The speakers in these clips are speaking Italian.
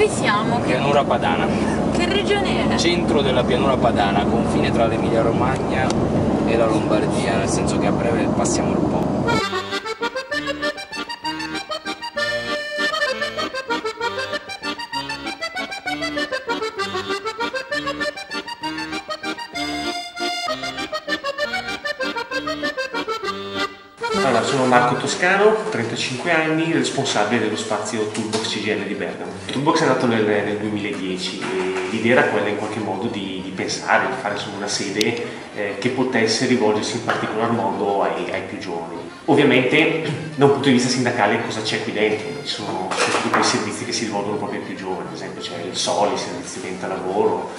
Dove siamo? Pianura Padana. Che regione è? Centro della pianura padana, confine tra l'Emilia Romagna e la Lombardia, nel senso che a breve passiamo il Po. Allora, sono Marco Toscano, 35 anni, responsabile dello spazio Toolbox CGL di Bergamo. Toolbox è nato nel 2010 e l'idea era quella in qualche modo di pensare, di fare una sede che potesse rivolgersi in particolar modo ai più giovani. Ovviamente da un punto di vista sindacale cosa c'è qui dentro? Ci sono tutti quei servizi che si rivolgono proprio ai più giovani, ad esempio c'è il SOLI, il servizio di venta lavoro,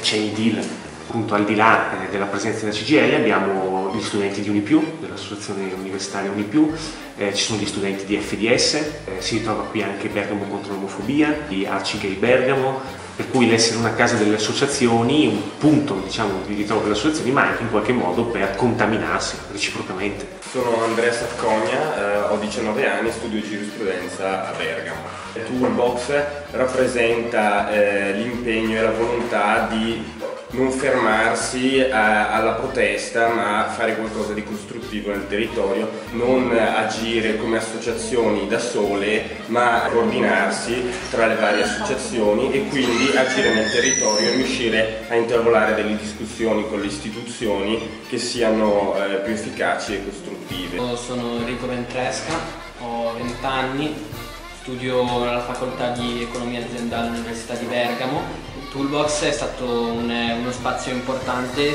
c'è IDIL. Appunto, al di là della presenza della CGL abbiamo gli studenti di Unipiù, dell'associazione universitaria Unipiù, ci sono gli studenti di FDS, si ritrova qui anche Bergamo contro l'omofobia, di Arci Gay Bergamo, per cui l'essere una casa delle associazioni, un punto diciamo, di ritrovo delle associazioni, ma anche in qualche modo per contaminarsi reciprocamente. Sono Andrea Saccogna, ho 19 anni, studio giurisprudenza a Bergamo. Toolbox rappresenta l'impegno e la volontà di non fermarsi alla protesta, ma fare qualcosa di costruttivo nel territorio, non agire come associazioni da sole, ma coordinarsi tra le varie associazioni e quindi agire nel territorio e riuscire a intavolare delle discussioni con le istituzioni che siano più efficaci e costruttive. Sono Enrico Ventresca, ho 20 anni, studio alla facoltà di economia aziendale all'Università di Bergamo. Toolbox è stato uno spazio importante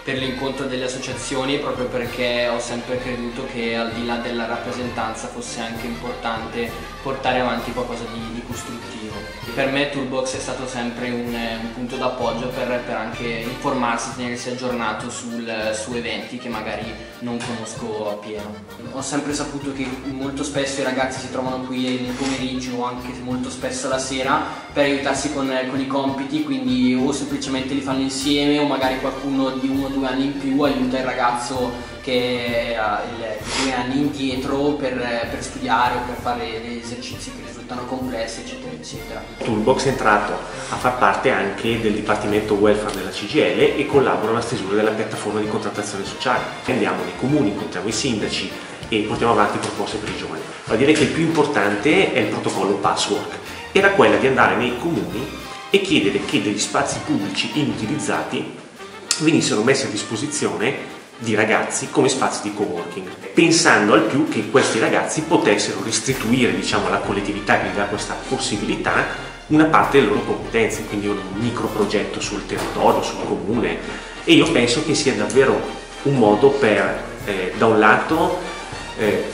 per l'incontro delle associazioni, proprio perché ho sempre creduto che al di là della rappresentanza fosse anche importante portare avanti qualcosa di costruttivo. E per me Toolbox è stato sempre un punto d'appoggio per anche informarsi, tenersi aggiornato su eventi che magari non conosco appieno. Ho sempre saputo che molto spesso i ragazzi si trovano qui nel pomeriggio o anche molto spesso la sera per aiutarsi con i compiti, quindi o semplicemente li fanno insieme o magari qualcuno di 1 o 2 anni in più aiuta il ragazzo che ha 2 anni indietro per studiare o per fare degli esercizi che risultano complessi, eccetera eccetera. Toolbox è entrato a far parte anche del Dipartimento Welfare della CGL e collabora alla stesura della piattaforma di contrattazione sociale. Andiamo nei comuni, incontriamo i sindaci e portiamo avanti proposte per i giovani. Va a dire che il più importante è il protocollo Passwork. Era quella di andare nei comuni e chiedere che degli spazi pubblici inutilizzati venissero messi a disposizione di ragazzi come spazi di coworking, pensando al più che questi ragazzi potessero restituire diciamo, alla collettività che gli dà questa possibilità una parte delle loro competenze, quindi un microprogetto sul territorio, sul comune. E io penso che sia davvero un modo per, da un lato,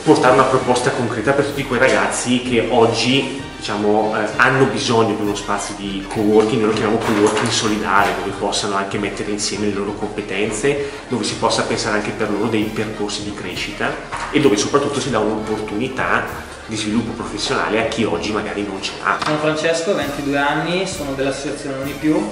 portare una proposta concreta per tutti quei ragazzi che oggi diciamo, hanno bisogno di uno spazio di coworking, noi lo chiamiamo coworking solidale, dove possano anche mettere insieme le loro competenze, dove si possa pensare anche per loro dei percorsi di crescita e dove soprattutto si dà un'opportunità di sviluppo professionale a chi oggi magari non ce l'ha. Sono Francesco, ho 22 anni, sono dell'associazione Unipiù,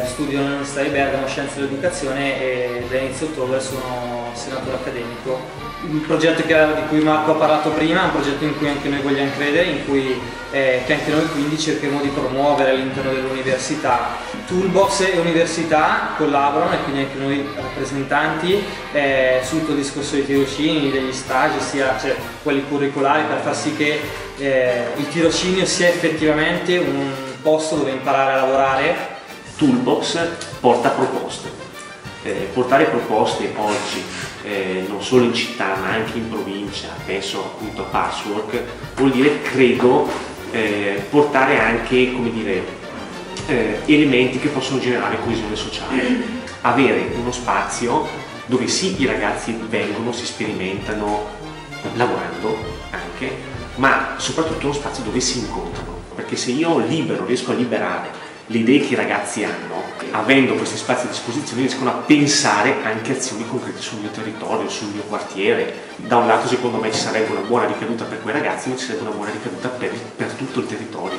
studio all'Università di Bergamo Scienze dell'Educazione e da inizio ottobre sono senatore accademico. Il progetto di cui Marco ha parlato prima è un progetto in cui anche noi vogliamo credere, in cui che anche noi quindi cercheremo di promuovere all'interno dell'università. Toolbox e università collaborano e quindi anche noi rappresentanti su tutto il discorso dei tirocini, degli stage, sia quelli curricolari, per far sì che il tirocinio sia effettivamente un posto dove imparare a lavorare. Toolbox porta proposte. Portare proposte oggi non solo in città ma anche in provincia, penso appunto a Passwork, vuol dire, credo, portare anche, come dire, elementi che possono generare coesione sociale. Avere uno spazio dove sì i ragazzi vengono, si sperimentano lavorando anche, ma soprattutto uno spazio dove si incontrano, perché se io riesco a liberare le idee che i ragazzi hanno, avendo questi spazi a disposizione riescono a pensare anche azioni concrete sul mio territorio, sul mio quartiere. Da un lato secondo me ci sarebbe una buona ricaduta per quei ragazzi, ma ci sarebbe una buona ricaduta per tutto il territorio.